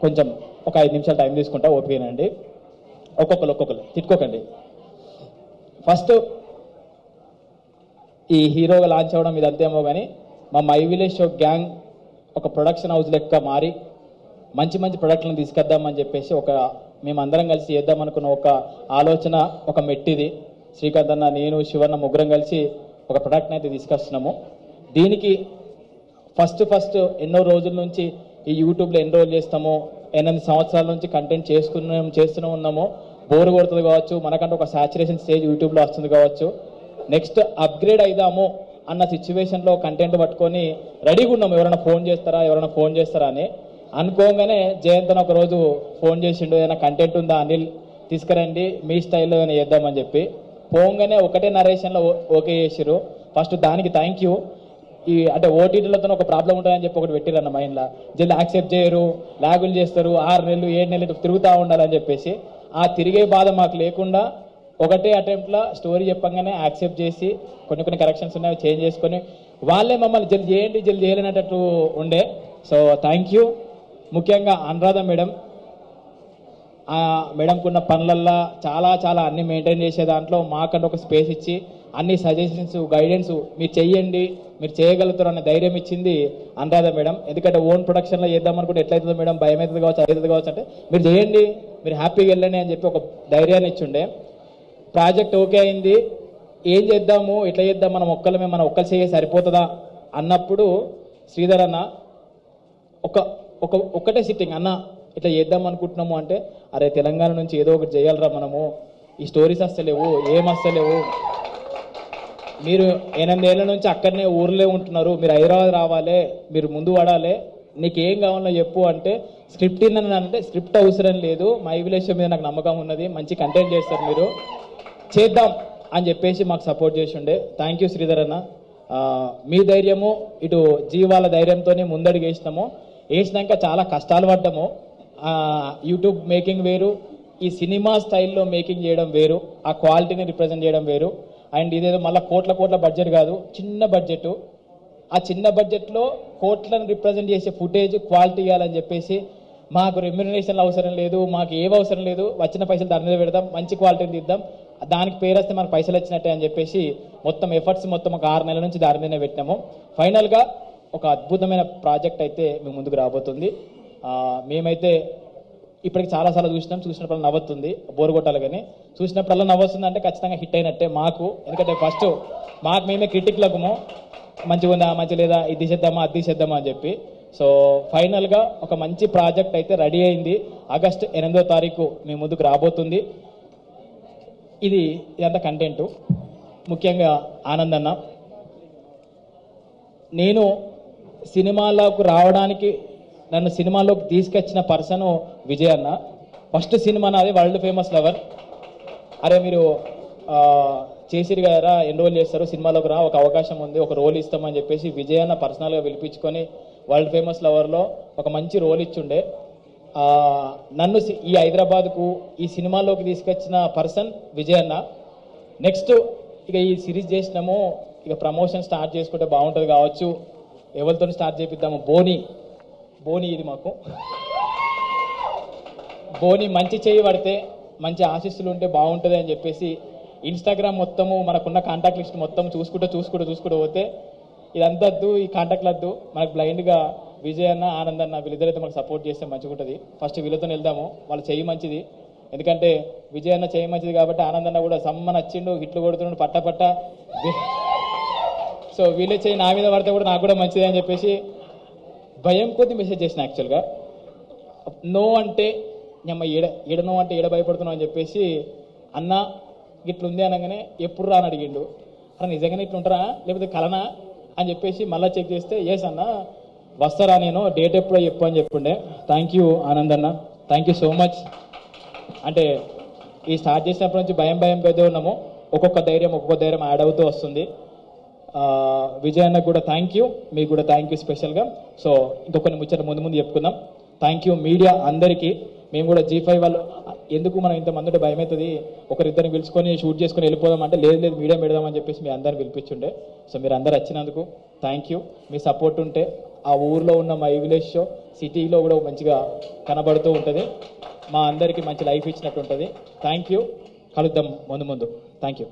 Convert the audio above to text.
కొంచెం ఒక 5 నిమిషాలు టైం తీసుకుంటా, ఓపికనండి. ఒక్కొక్కరు తిట్టుకోకండి. ఫస్ట్ ఈ హీరోగా లాంచ్ అవ్వడం ఇది అంతేమో కానీ మా మై విలేజ్ షో గ్యాంగ్ ఒక ప్రొడక్షన్ హౌస్ లెక్క మారి మంచి మంచి ప్రొడక్ట్లను తీసుకొద్దామని చెప్పేసి మేమందరం కలిసి చేద్దామనుకున్న ఒక ఆలోచన, ఒక మెట్టిది. శ్రీకాంత్ అన్న, నేను, శివన్న ముగ్గురం కలిసి ఒక ప్రొడక్ట్ని అయితే తీసుకొస్తున్నాము. దీనికి ఫస్ట్ ఎన్నో రోజుల నుంచి ఈ యూట్యూబ్లో ఎన్రోల్ చేస్తాము, 8 సంవత్సరాల నుంచి కంటెంట్ చేస్తూనే ఉన్నాము. బోర్ కొడుతుంది కావచ్చు, మనకంటే ఒక సాచురేషన్ స్టేజ్ యూట్యూబ్లో వస్తుంది కావచ్చు. నెక్స్ట్ అప్గ్రేడ్ అయిదాము అన్న సిచ్యువేషన్లో కంటెంట్ పట్టుకొని రెడీగా ఉన్నాము. ఎవరైనా ఫోన్ చేస్తారా అని అనుకోగానే జయంత్ ఒక రోజు ఫోన్ చేసిండు, ఏదైనా కంటెంట్ ఉందా అనిల్ తీసుకురండి, మీ స్టైల్లో ఏమైనా చేద్దామని చెప్పి. పోగానే ఒకటే నరేషన్లో ఓకే చేసిరు. ఫస్ట్ దానికి థ్యాంక్ యూ. అంటే ఓటీటీలతో ఒక ప్రాబ్లం ఉంటుందని చెప్పి ఒకటి పెట్టిరన్న మైండ్లో, జల్ది యాక్సెప్ట్ చేయరు, లాగులు చేస్తారు, 6 నెలలు 7 నెలలు తిరుగుతూ ఉండాలని చెప్పేసి. ఆ తిరిగే బాధ మాకు లేకుండా ఒకటే అటెంప్ట్లో స్టోరీ చెప్పంగానే యాక్సెప్ట్ చేసి కొన్ని కరెక్షన్స్ ఉన్నాయి చేంజ్ చేసుకొని వాళ్ళే మమ్మల్ని జల్ది చేయలేనట్టు ఉండే. So thank you. ముఖ్యంగా అనురాధ మేడంకున్న పనులల్లో చాలా అన్ని మెయింటైన్ చేసే దాంట్లో మాకంటే ఒక స్పేస్ ఇచ్చి అన్ని సజెషన్స్, గైడెన్స్ మీరు చెయ్యండి, మీరు చేయగలుగుతారు అన్న ధైర్యం ఇచ్చింది అనురాధ మేడం. ఎందుకంటే ఓన్ ప్రొడక్షన్లో చేద్దామనుకుంటే ఎట్లయితుందో మేడం, భయం అవుతుంది కావచ్చు, అవుతుంది కావచ్చు అంటే మీరు చేయండి, మీరు హ్యాపీగా వెళ్ళండి అని చెప్పి ఒక ధైర్యాన్ని ఇచ్చిండే. ప్రాజెక్ట్ ఓకే అయింది, ఏం చేద్దాము, ఎట్లా చేద్దాం, మనం ఒక్కరు చేయ సరిపోతుందా అన్నప్పుడు శ్రీధర్ అన్న ఒక్కటే సిట్టింగ్, అన్న ఇట్లా చేద్దాం అనుకుంటున్నాము అంటే, అరే తెలంగాణ నుంచి ఏదో ఒకటి చేయాలరా మనము, ఈ స్టోరీస్ వస్తలేవు, ఏం వస్తలేవు, మీరు 8 ఏళ్ళ నుంచి అక్కడనే ఊర్లే ఉంటున్నారు, మీరు హైదరాబాద్ రావాలి, మీరు ముందు పడాలి, నీకేం కావాలో చెప్పు అంటే స్క్రిప్ట్ అంటే స్క్రిప్ట్ అవసరం లేదు, మై విలేజ్ మీద నాకు నమ్మకం ఉన్నది, మంచి కంటెంట్ చేస్తారు, మీరు చేద్దాం అని చెప్పేసి మాకు సపోర్ట్ చేసి ఉండే. థ్యాంక్ యూ శ్రీధర్ అన్న. మీ ధైర్యము, ఇటు జీవాల ధైర్యంతోనే ముందడుగు వేసినాక చాలా కష్టాలు పడ్డాము. యూట్యూబ్ మేకింగ్ వేరు, ఈ సినిమా స్టైల్లో మేకింగ్ చేయడం వేరు, ఆ క్వాలిటీని రిప్రజెంట్ చేయడం వేరు. అండ్ ఇదేదో మళ్ళీ కోట్ల బడ్జెట్ కాదు, చిన్న బడ్జెట్. ఆ చిన్న బడ్జెట్లో కోట్లను రిప్రజెంట్ చేసే ఫుటేజ్ క్వాలిటీ ఇవ్వాలని చెప్పేసి మాకు రెమ్యునరేషన్లు అవసరం లేదు, మాకు ఏవి అవసరం లేదు, వచ్చిన పైసలు దాని మీద పెడదాం, మంచి క్వాలిటీని తీద్దాం, దానికి పేరు వస్తే మనకు పైసలు వచ్చినట్టే అని చెప్పేసి మొత్తం ఎఫర్ట్స్ మొత్తం ఒక 6 నెలల నుంచి దాని మీదనే పెట్టినాము. ఫైనల్గా ఒక అద్భుతమైన ప్రాజెక్ట్ అయితే మేము ముందుకు రాబోతుంది. మేమైతే ఇప్పటికి చాలాసార్లు చూసినప్పుడు నవ్వుతుంది, బోరు కొట్టాలి, కానీ చూసినప్పుడల్లా నవ్వుతుంది అంటే ఖచ్చితంగా హిట్ అయినట్టే మాకు. ఎందుకంటే ఫస్ట్ మాకు మేమే క్రిటిక్లకుము, మంచిగా ఉందా, మంచి లేదా, ఇది తీసేద్దామా అది తీసేద్దామా అని చెప్పి. సో ఫైనల్గా ఒక మంచి ప్రాజెక్ట్ అయితే రెడీ అయింది. ఆగస్టు 8వ తారీఖు మీ ముందుకు రాబోతుంది. ఇదంతా కంటెంటు. ముఖ్యంగా ఆనందన్న, నేను సినిమాలోకి రావడానికి నన్ను సినిమాలోకి తీసుకొచ్చిన పర్సన్ విజయ్ అన్న. ఫస్ట్ సినిమా నాది వరల్డ్ ఫేమస్ లవర్. అరే మీరు చేసిరు కదరా, ఎన్రోల్ చేస్తారు, సినిమాలోకి రా, ఒక అవకాశం ఉంది, ఒక రోల్ ఇస్తామని చెప్పేసి విజయ్ అన్న పర్సనల్గా పిలిపించుకొని వరల్డ్ ఫేమస్ లవర్లో ఒక మంచి రోల్ ఇచ్చుండే. నన్ను ఈ హైదరాబాద్కు ఈ సినిమాలోకి తీసుకొచ్చిన పర్సన్ విజయ్ అన్న. నెక్స్ట్ ఇక ఈ సిరీస్ చేసినాము, ఇక ప్రమోషన్ స్టార్ట్ చేసుకుంటే బాగుంటుంది కావచ్చు, ఎవరితో స్టార్ట్ చేపిద్దాము, బోని ఇది మాకు బోని మంచి చేయి పడితే, మంచి ఆశీస్సులు ఉంటే బాగుంటుంది అని చెప్పేసి ఇన్స్టాగ్రామ్ మొత్తము మనకున్న కాంటాక్ట్ లిస్ట్ మొత్తం చూసుకుంటూ పోతే ఇదంతా వద్దు, ఈ కాంటాక్ట్లు వద్దు, మనకు బ్లైండ్గా విజయ్ అన్న, ఆనంద్ అన్న వీళ్ళిద్దరైతే మనకు సపోర్ట్ చేస్తే మంచిగా ఉంటుంది. ఫస్ట్ వీళ్ళతో వెళ్దాము, వాళ్ళ చెయ్యి మంచిది. ఎందుకంటే విజయ్ అన్న చెయ్యి మంచిది కాబట్టి ఆనంద్ అన్న కూడా సమ్మ నచ్చిండు, హిట్లు కొడుతున్నాడు పట్ట. సో వీళ్ళే చెయ్యి నా మీద పడితే కూడా నాకు కూడా మంచిది అని చెప్పేసి భయం కొద్ది మెసేజ్ చేసిన. యాక్చువల్గా నో అంటే నో అంటే ఏడ భయపడుతున్నావు అని చెప్పేసి, అన్న ఇట్లుంది అనగానే ఎప్పుడు రా అని అడిగిండు. అలా నిజంగానే ఇట్లుంటారా లేకపోతే కలనా అని చెప్పేసి మళ్ళీ చెక్ చేస్తే ఎస్ అన్న వస్తారా, నేను డేట్ ఎప్పుడో చెప్పు అని చెప్పుండే. థ్యాంక్ యూ ఆనంద్ అన్న, థ్యాంక్ యూ సో మచ్. అంటే ఈ స్టార్ట్ చేసినప్పటి నుంచి భయంతో ఉన్నాము, ఒక్కొక్క ధైర్యం యాడ్ అవుతూ వస్తుంది. విజయ్ అన్నకు కూడా థ్యాంక్ యూ, మీకు కూడా థ్యాంక్ యూ స్పెషల్గా. సో ఇంకొన్ని ముచ్చట ముందు చెప్పుకుందాం. థ్యాంక్ యూ మీడియా అందరికీ. మేము కూడా G5 వాళ్ళు ఎందుకు మనం ఇంతమంది ఉంటే భయం అవుతుంది, ఒకరిద్దరిని పిలుచుకొని షూట్ చేసుకొని వెళ్ళిపోదాం అంటే లేదు మీడియా పెడదామని చెప్పేసి మీ అందరిని పిలిపించుండే. సో మీరు అందరు వచ్చినందుకు థ్యాంక్ యూ. మీ సపోర్ట్ ఉంటే ఆ ఊర్లో ఉన్న మై విలేజ్ షో సిటీలో కూడా మంచిగా కనబడుతూ ఉంటుంది. మా అందరికీ మంచి లైఫ్ ఇచ్చినట్టు ఉంటుంది. Thank you. కలుద్దాం ముందు. Thank you.